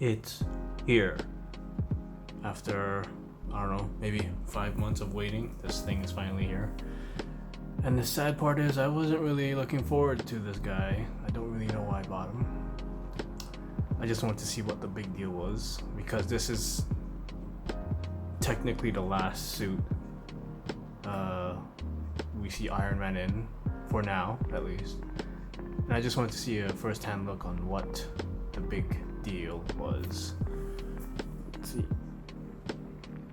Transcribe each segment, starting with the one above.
It's here. After, I don't know, maybe 5 months of waiting, this thing is finally here. And the sad part is I wasn't really looking forward to this guy. I don't really know why I bought him. I just wanted to see what the big deal was, because this is technically the last suit we see Iron Man in, for now at least. And I just wanted to see a first-hand look on what the big deal was. Let's see.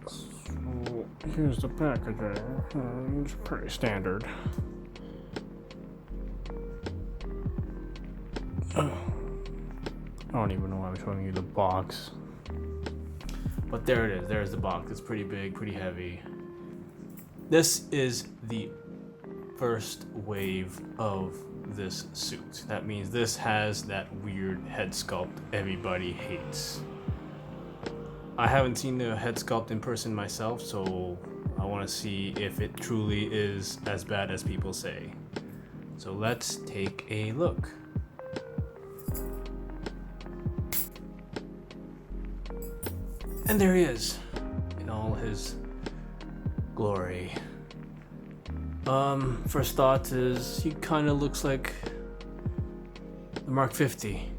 So here's the packaging. It's pretty standard. I don't even know why I'm showing you the box. But there it is. There's the box. It's pretty big, pretty heavy. This is the first wave of this suit. That means this has that weird head sculpt everybody hates. I haven't seen the head sculpt in person myself, so I want to see if it truly is as bad as people say. So let's take a look. And there he is, in all his glory. First thought is he kind of looks like the Mark 50.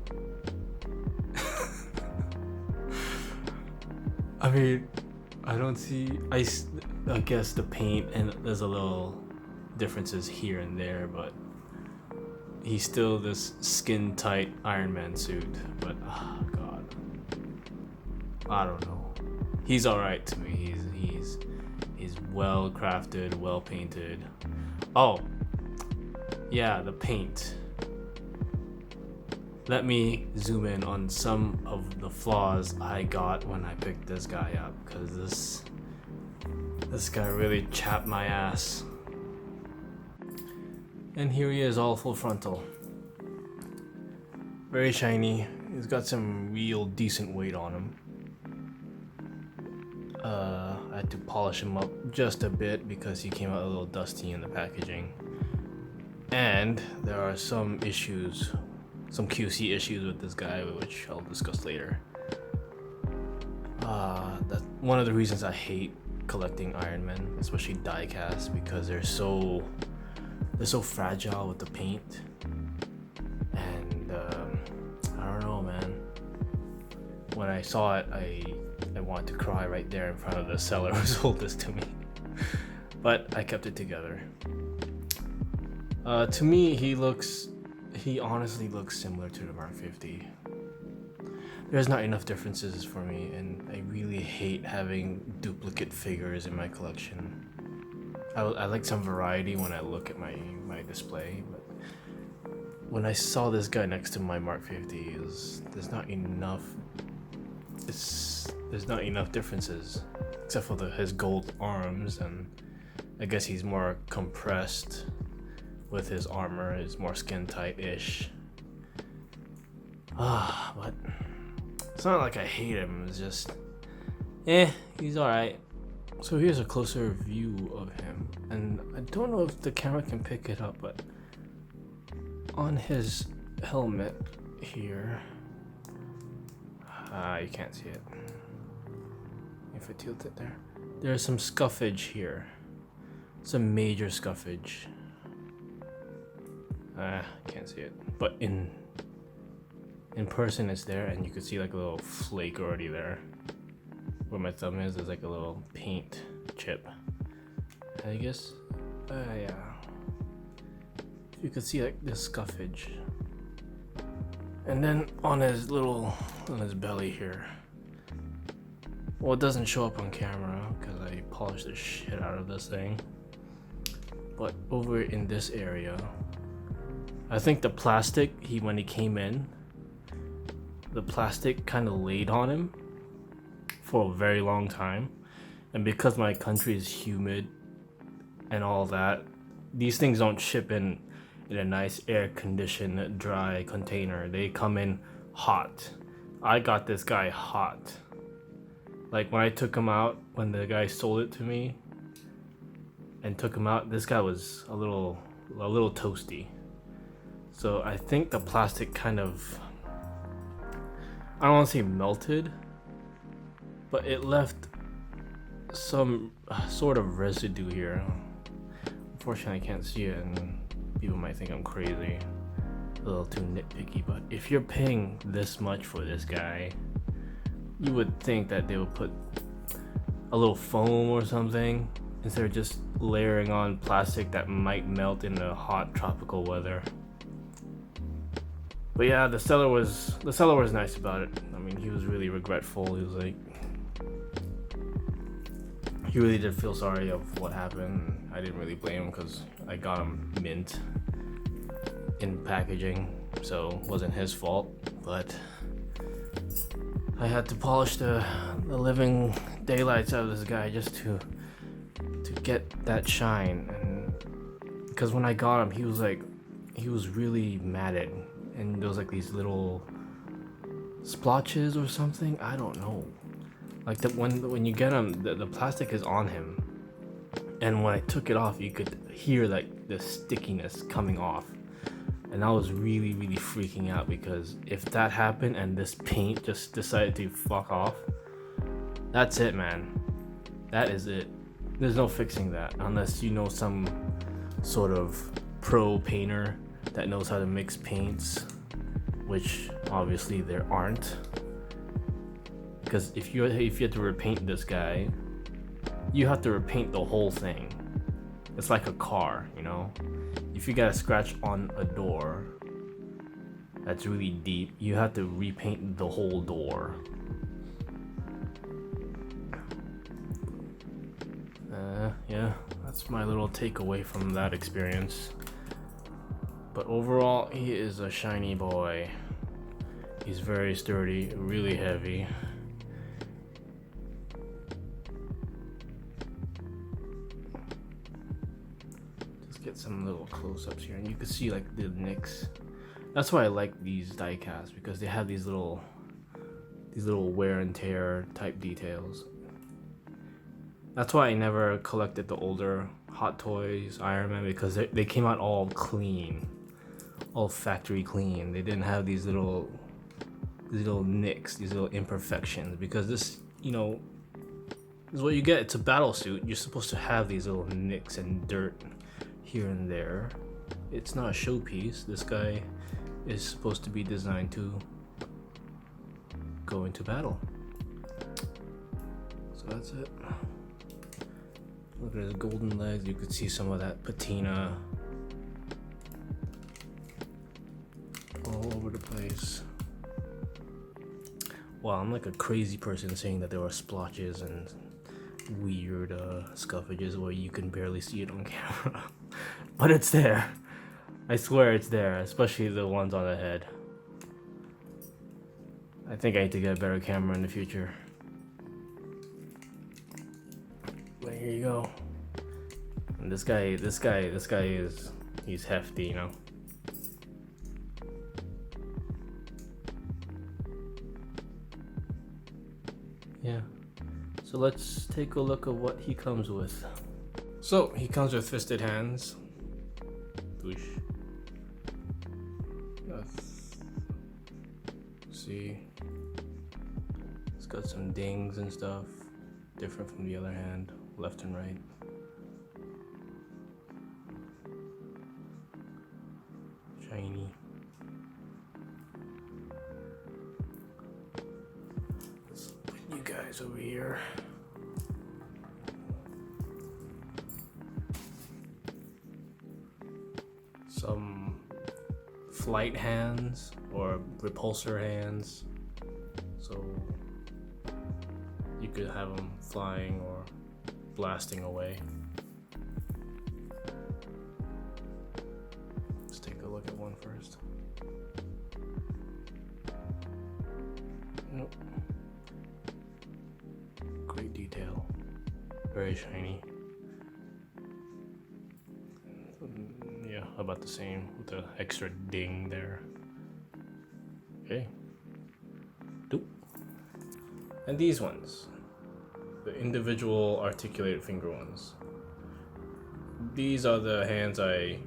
I mean, I don't see. I guess the paint and there's a little differences here and there, but he's still this skin tight Iron Man suit. But oh god, I don't know. He's all right to me. He's well crafted, well painted. Oh, yeah, the paint. Let me zoom in on some of the flaws I got when I picked this guy up, because this guy really chapped my ass. And here he is, all full frontal. Very shiny. He's got some real decent weight on him. I had to polish him up just a bit because he came out a little dusty in the packaging. And there are some issues, some QC issues with this guy, which I'll discuss later. That's one of the reasons I hate collecting Iron Men, especially die-cast, because they're so fragile with the paint. And I don't know, man. When I saw it, I wanted to cry right there in front of the seller who sold this to me. But I kept it together. To me, he honestly looks similar to the Mark 50. There's not enough differences for me, and I really hate having duplicate figures in my collection. I like some variety when I look at my display, but when I saw this guy next to my Mark 50, there's not enough. There's not enough differences, except for his gold arms, and I guess he's more compressed with his armor. It's more skin tight-ish. But it's not like I hate him. It's just, he's alright. So here's a closer view of him, and I don't know if the camera can pick it up, but on his helmet here, you can't see it. If I tilt it there, there's some scuffage here, some major scuffage. Can't see it, but in person it's there, and you can see like a little flake already there. Where my thumb is, there's like a little paint chip. I guess, yeah. You can see like this scuffage. And then on his belly here. Well, it doesn't show up on camera because I polished the shit out of this thing. But over in this area, I think the plastic, when he came in, the plastic kind of laid on him for a very long time. And because my country is humid and all that, these things don't ship in a nice air-conditioned, dry container. They come in hot. I got this guy hot. Like when I took him out, when the guy sold it to me and took him out, this guy was a little toasty. So I think the plastic kind of I don't want to say melted, but it left some sort of residue here. Unfortunately, I can't see it, and people might think I'm crazy, a little too nitpicky. But if you're paying this much for this guy, you would think that they would put a little foam or something instead of just layering on plastic that might melt in the hot tropical weather. But yeah, the seller was nice about it. I mean, he was really regretful. He was like, he really did feel sorry of what happened. I didn't really blame him because I got him mint in packaging, so it wasn't his fault. But I had to polish the living daylights out of this guy just to get that shine. And because when I got him, he was really matted, and there was like these little splotches or something. I don't know. Like when you get him, the plastic is on him, and when I took it off, you could hear like the stickiness coming off, and I was really freaking out, because if that happened and this paint just decided to fuck off, that's it, man. That is it. There's no fixing that unless you know some sort of pro painter that knows how to mix paints, which obviously there aren't. Because if you have to repaint this guy, you have to repaint the whole thing. It's like a car, you know? If you got a scratch on a door that's really deep, you have to repaint the whole door. Yeah, that's my little takeaway from that experience. But overall, he is a shiny boy. He's very sturdy, really heavy. Just get some little close-ups here, and you can see like the nicks. That's why I like these die casts, because they have these little wear and tear type details. That's why I never collected the older Hot Toys Iron Man, because they came out all clean, all factory clean. They didn't have these little nicks, these little imperfections, because this, you know, is what you get. It's a battle suit. You're supposed to have these little nicks and dirt here and there. It's not a showpiece. This guy is supposed to be designed to go into battle. So that's it. Look at his golden legs. You could see some of that patina all over the place. Wow, I'm like a crazy person saying that there are splotches and weird scuffages where you can barely see it on camera. But it's there. I swear it's there, especially the ones on the head. I think I need to get a better camera in the future. But here you go. And this guy is, he's hefty, you know. Yeah. So let's take a look at what he comes with. So he comes with fisted hands. Whoosh. See, it's got some dings and stuff, different from the other hand, left and right. Shiny. Let's put you guys over here. Some flight hands or repulsor hands, so you could have them flying or blasting away. Let's take a look at one first. Nope. Great detail, very shiny. Yeah, about the same with the extra ding there. Okay. Doop. And these ones, the individual articulated finger ones. These are the hands I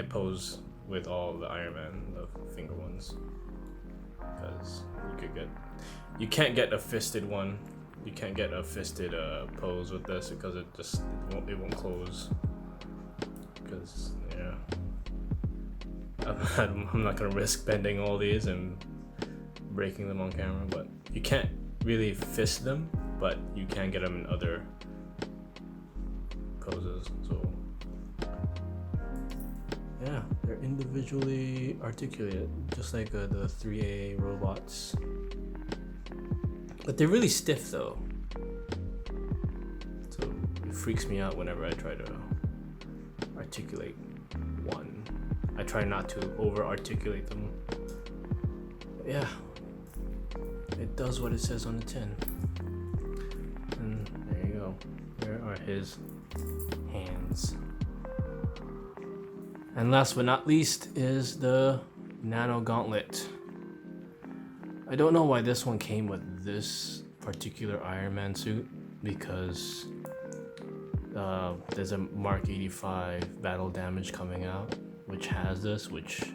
pose with all the Iron Man, the finger ones. Because because you can't get a fisted one. You can't get a fisted pose with this because it won't close. Because yeah, I'm not gonna risk bending all these and breaking them on camera. But you can't really fist them, but you can get them in other poses. So yeah, they're individually articulated, just like the 3A robots. But they're really stiff though. So it freaks me out whenever I try to articulate one. I try not to over articulate them. But yeah, it does what it says on the tin. And there you go. There are his hands. And last but not least is the Nano Gauntlet. I don't know why this one came with this particular Iron Man suit, because there's a Mark 85 battle damage coming out, which has this, which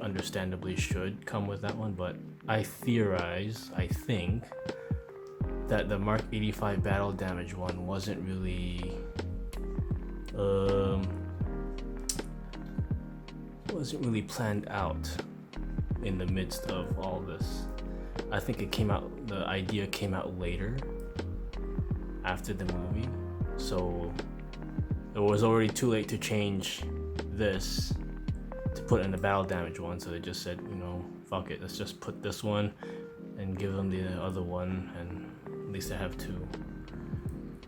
understandably should come with that one, but I think that the Mark 85 battle damage one wasn't really planned out in the midst of all this. I think the idea came out later after the movie, so it was already too late to change this to put in the battle damage one, so they just said, you know, fuck it, let's just put this one and give them the other one, and at least I have two.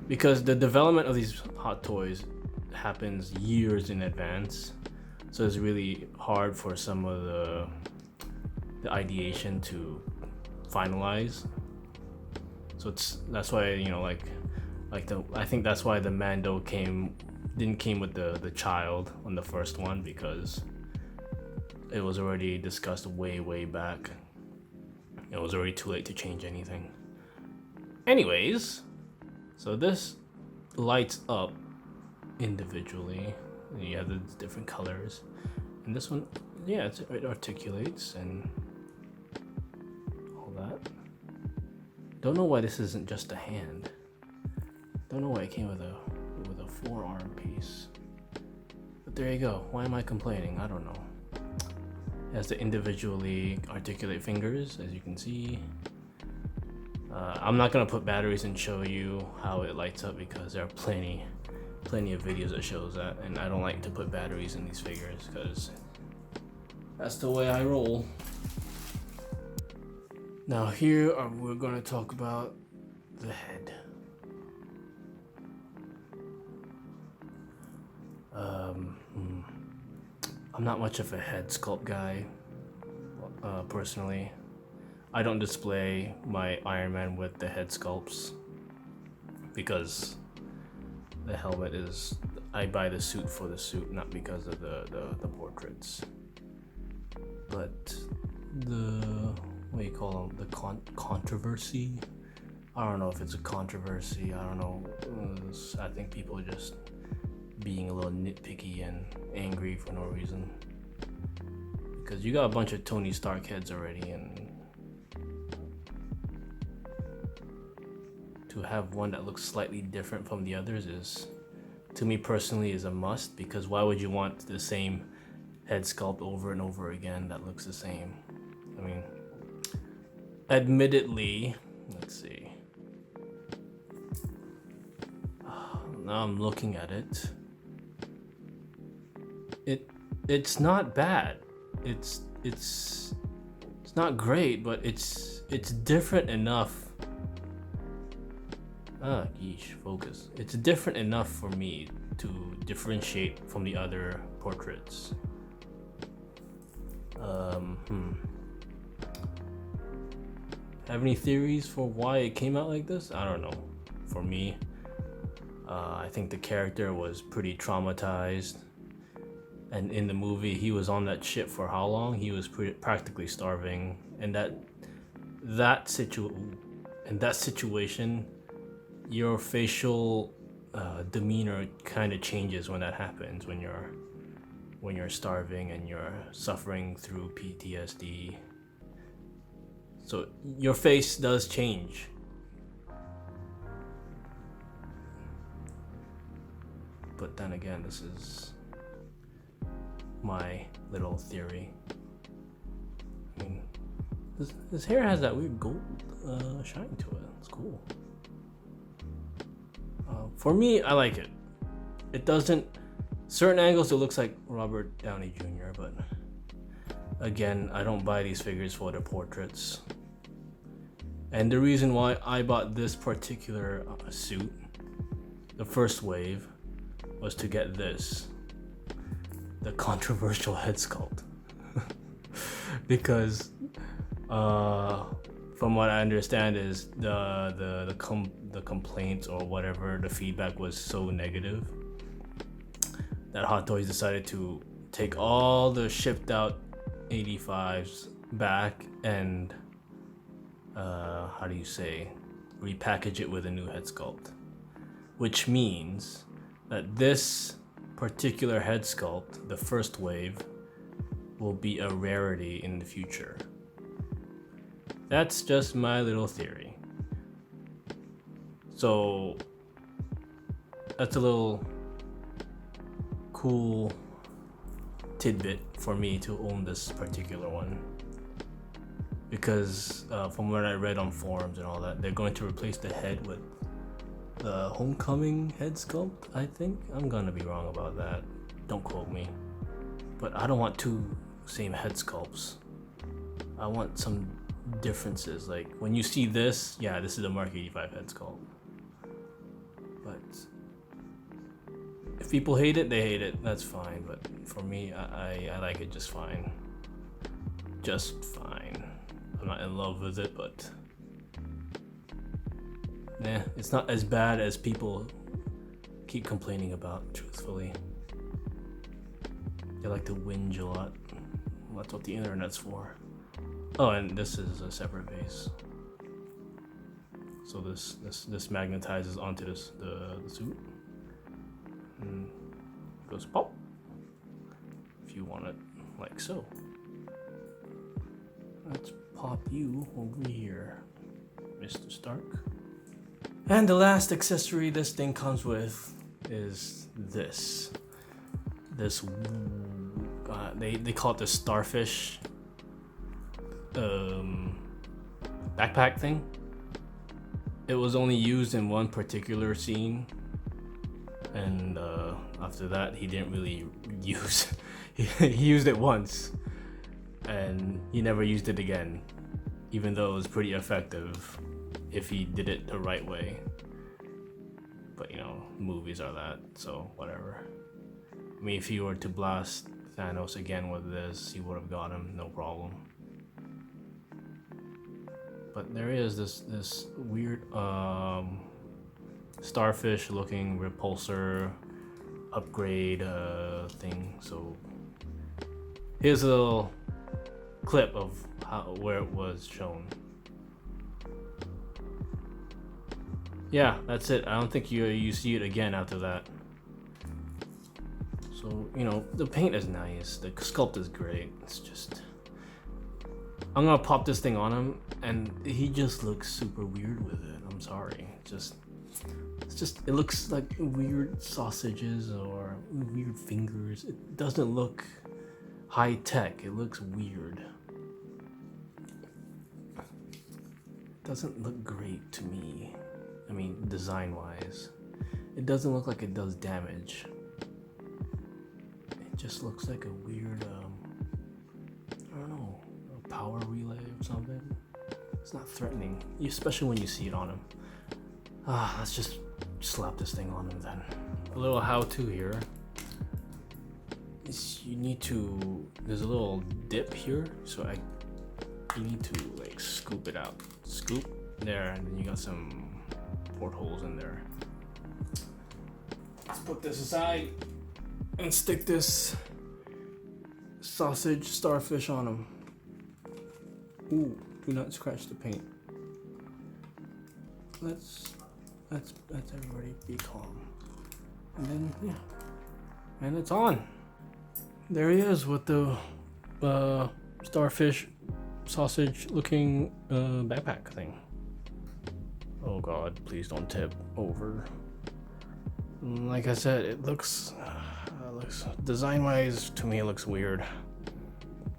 Because the development of these hot toys happens years in advance, so it's really hard for some of the ideation to finalize. So that's why, you know, I think that's why the Mando didn't came with the child on the first one, because it was already discussed way back. It was already too late to change anything. Anyways, so this lights up individually. You have the different colors, and this one, yeah, it articulates and all that. Don't know why this isn't just a hand. Don't know why it came with a forearm piece. But there you go. Why am I complaining? I don't know. It has the individually articulate fingers, as you can see. I'm not gonna put batteries and show you how it lights up, because there are plenty of videos that shows that, and I don't like to put batteries in these figures because that's the way I roll. Now here we're going to talk about the head. I'm not much of a head sculpt guy, personally. I don't display my Iron Man with the head sculpts, because the helmet is, I buy the suit for the suit, not because of the portraits. But what do you call them? The controversy? I don't know if it's a controversy. I don't know. I think people are just being a little nitpicky and angry for no reason. Because you got a bunch of Tony Stark heads already, and to have one that looks slightly different from the others is, to me personally, is a must, because why would you want the same head sculpt over and over again that looks the same? I mean, admittedly, let's see. Now I'm looking at it. It's not bad. It's not great, but it's different enough. Focus. It's different enough for me to differentiate from the other portraits. Have any theories for why it came out like this? I don't know. For me, I think the character was pretty traumatized, and in the movie he was on that ship for how long? He was practically starving, and that situation, your facial demeanor kind of changes when that happens, when you're starving and you're suffering through PTSD. So your face does change. But then again, this is my little theory. I mean, this hair has that weird gold shine to it. It's cool. For me, I like it. It doesn't. Certain angles, it looks like Robert Downey Jr., but again, I don't buy these figures for their portraits. And the reason why I bought this particular suit, the first wave, was to get this, the controversial head sculpt. Because from what I understand is the complaints or whatever, the feedback was so negative that Hot Toys decided to take all the shipped out 85s back and how do you say, repackage it with a new head sculpt, which means that this particular head sculpt, the first wave, will be a rarity in the future. That's just my little theory. So that's a little cool tidbit for me to own this particular one, because from what I read on forums and all that, they're going to replace the head with the Homecoming head sculpt. I think I'm gonna be wrong about that, don't quote me, but I don't want two same head sculpts. I want some differences. Like when you see this, yeah, this is a Mark 85 head sculpt, but if people hate it, they hate it, that's fine. But for me, I like it just fine. Just fine. I'm not in love with it, but it's not as bad as people keep complaining about, truthfully. They like to whinge a lot. That's what the internet's for. Oh, and this is a separate base. So this magnetizes onto the suit. And goes pop. If you want it like so. Let's pop you over here, Mr. Stark. And the last accessory this thing comes with is this. They call it the starfish backpack thing. It was only used in one particular scene, and after that he didn't really use. He used it once, and he never used it again, even though it was pretty effective if he did it the right way. But you know, movies are that, so whatever. I mean, if he were to blast Thanos again with this, he would have got him, no problem. But there is this weird starfish looking repulsor upgrade thing. So here's a little clip of where it was shown. Yeah, that's it. I don't think you see it again after that. So, you know, the paint is nice, the sculpt is great. It's just, I'm gonna pop this thing on him and he just looks super weird with it. I'm sorry. It's just it looks like weird sausages or weird fingers. It doesn't look high tech. It looks weird. It doesn't look great to me. I mean, design wise. It doesn't look like it does damage. It just looks like a weird, I don't know, a power relay or something. It's not threatening, especially when you see it on him. Let's just slap this thing on him then. A little how-to here. You need to, there's a little dip here, so you need to like scoop it out. Scoop there, and then you got some portholes in there. Let's put this aside and stick this sausage starfish on him. Ooh, do not scratch the paint. Let's everybody be calm. And then, yeah. And it's on. There he is with the starfish sausage looking backpack thing. Oh god, please don't tip over. Like I said, it looks design wise to me it looks weird.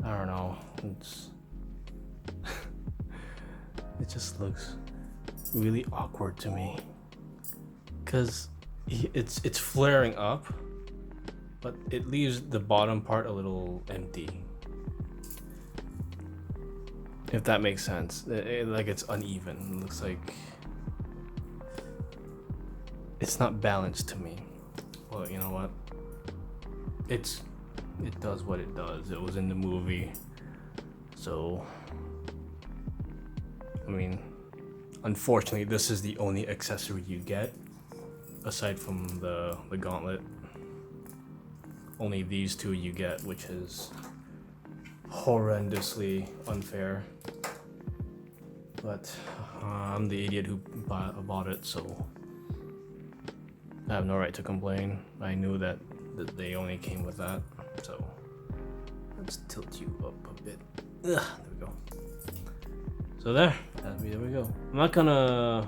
I don't know, it's it just looks really awkward to me because it's flaring up, but it leaves the bottom part a little empty, if that makes sense. Like it's uneven. It looks like it's not balanced to me. Well, you know what? It does what it does. It was in the movie, so I mean, unfortunately, this is the only accessory you get aside from the gauntlet. Only these two you get, which is horrendously unfair. But I'm the idiot who bought it, so I have no right to complain. I knew that they only came with that, so let's tilt you up a bit. Ugh, there we go. So there we go. I'm not gonna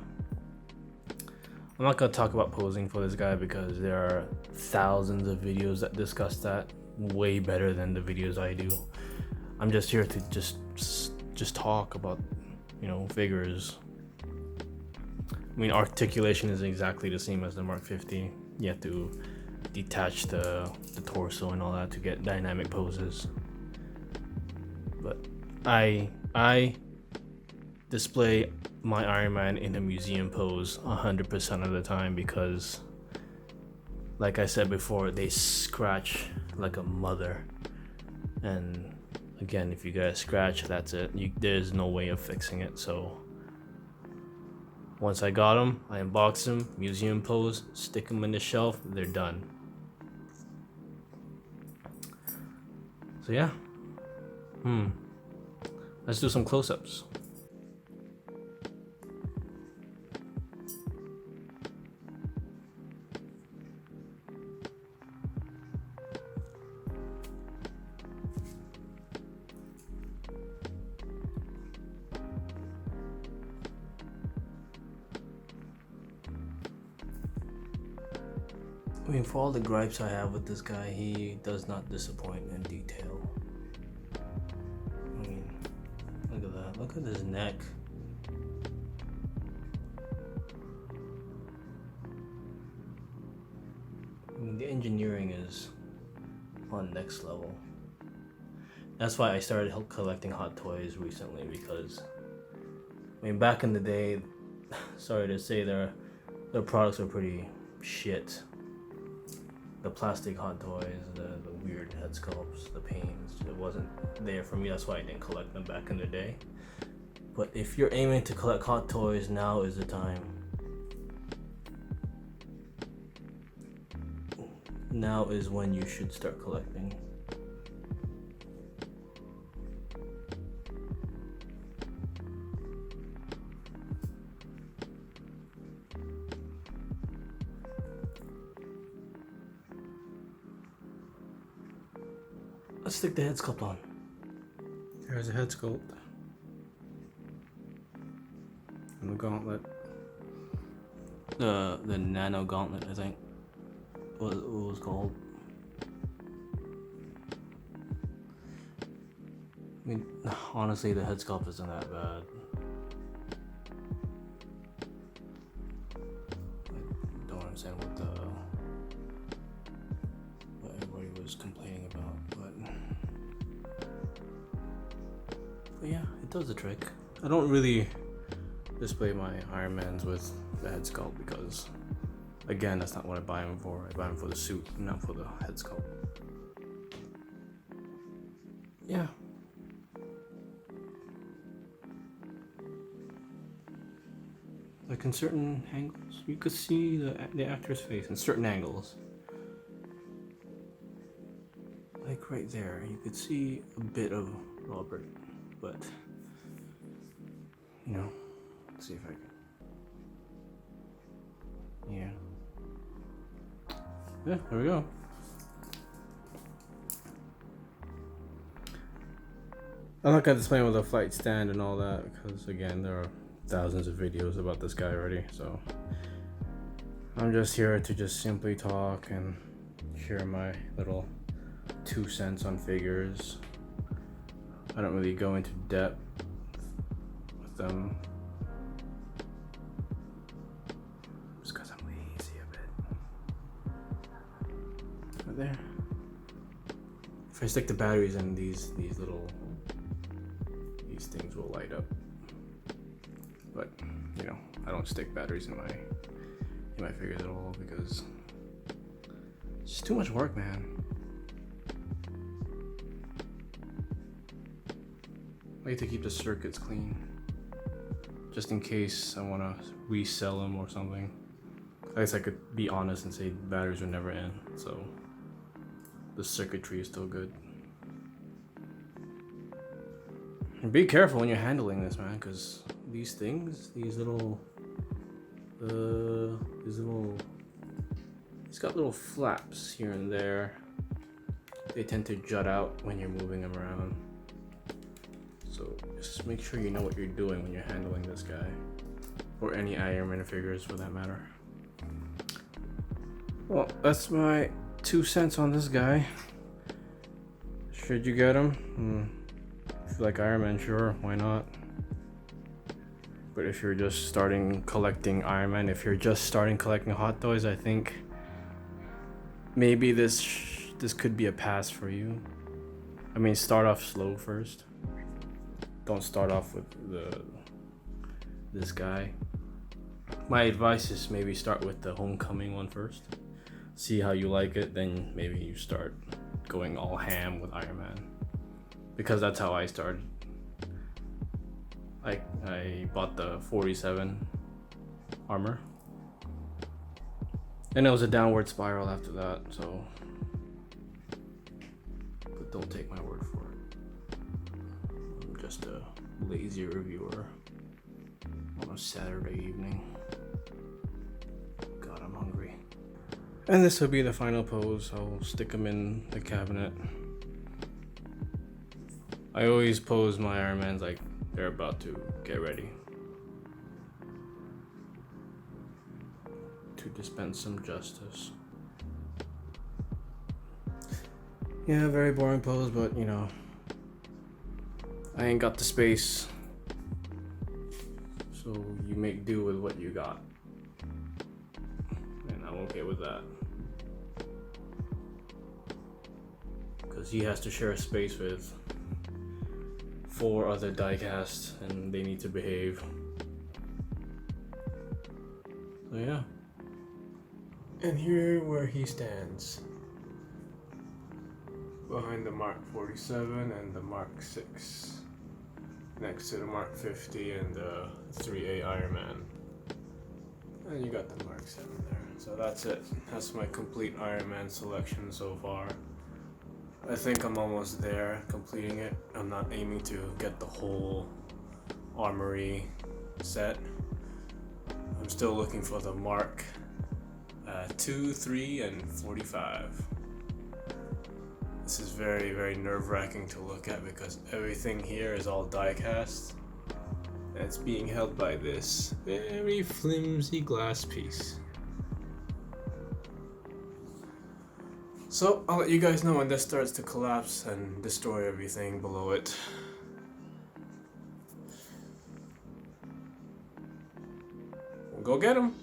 talk about posing for this guy because there are thousands of videos that discuss that way better than the videos I do. I'm just here to just talk about, you know, figures. I mean, articulation is exactly the same as the Mark 50. You have to detach the torso and all that to get dynamic poses. But I display my Iron Man in a museum pose 100% of the time because, like I said before, they scratch like a mother. And again, if you guys scratch, that's it. There's no way of fixing it. So once I got them, I unbox them, museum pose, stick them in the shelf, they're done. So yeah. Let's do some close-ups. I mean, for all the gripes I have with this guy, he does not disappoint in detail. I mean, look at that. Look at his neck. I mean, the engineering is on next level. That's why I started collecting Hot Toys recently, because I mean, back in the day, sorry to say, their products were pretty shit. The plastic Hot Toys, the weird head sculpts, the paints, it wasn't there for me. That's why I didn't collect them back in the day. But if you're aiming to collect Hot Toys, now is the time. Now is when you should start collecting. Let's stick the head sculpt on. There's a head sculpt. And the gauntlet. The Nano Gauntlet, I think. What it was called. I mean, honestly, the head sculpt isn't that bad. I don't understand what everybody was complaining about, but yeah, it does the trick. I don't really display my Iron Mans with the head sculpt because, again, that's not what I buy them for. I buy them for the suit, not for the head sculpt. Yeah. Like in certain angles, you could see the actor's face in certain angles. Like right there, you could see a bit of Robert, but you know, let's see if I can. Yeah, there we go. I'm not gonna explain with a flight stand and all that because again there are thousands of videos about this guy already, so I'm just here to just simply talk and share my little 2 cents on figures. I don't really go into depth with them just because I'm lazy a bit. Right there. If I stick the batteries in these things will light up. But you know, I don't stick batteries in my figures at all because it's just too much work, man. I like to keep the circuits clean, just in case I want to resell them or something. I guess I could be honest and say batteries are never in, so the circuitry is still good. And be careful when you're handling this, man, because these things, it's got little flaps here and there. They tend to jut out when you're moving them around. So just make sure you know what you're doing when you're handling this guy, or any Iron Man figures for that matter. Well, that's my 2 cents on this guy. Should you get him? If you like Iron Man, sure, why not? But if you're just starting collecting Iron Man, if you're just starting collecting Hot Toys, I think maybe this could be a pass for you. I mean, start off slow first. Don't start off with this guy. My advice is maybe start with the Homecoming one first. See how you like it, then maybe you start going all ham with Iron Man. Because that's how I started. I bought the 47 armor. And it was a downward spiral after that, so. But don't take my word for it. I'm just a lazy reviewer on a Saturday evening. God, I'm hungry. And this will be the final pose. I'll stick them in the cabinet. I always pose my Iron Mans like they're about to get ready to dispense some justice. Yeah, very boring pose, but you know, I ain't got the space, so you make do with what you got, and I'm okay with that, because he has to share a space with 4 other diecasts, and they need to behave. So yeah. And here where he stands. Behind the Mark 47 and the Mark 6. Next to the Mark 50 and the 3A Iron Man. And you got the Mark 7 there. So that's it. That's my complete Iron Man selection so far. I think I'm almost there, completing it. I'm not aiming to get the whole armory set. I'm still looking for the Mark 2, 3, and 45. This is very, very nerve-wracking to look at because everything here is all die-cast. And it's being held by this very flimsy glass piece. So I'll let you guys know when this starts to collapse and destroy everything below it. We'll go get him.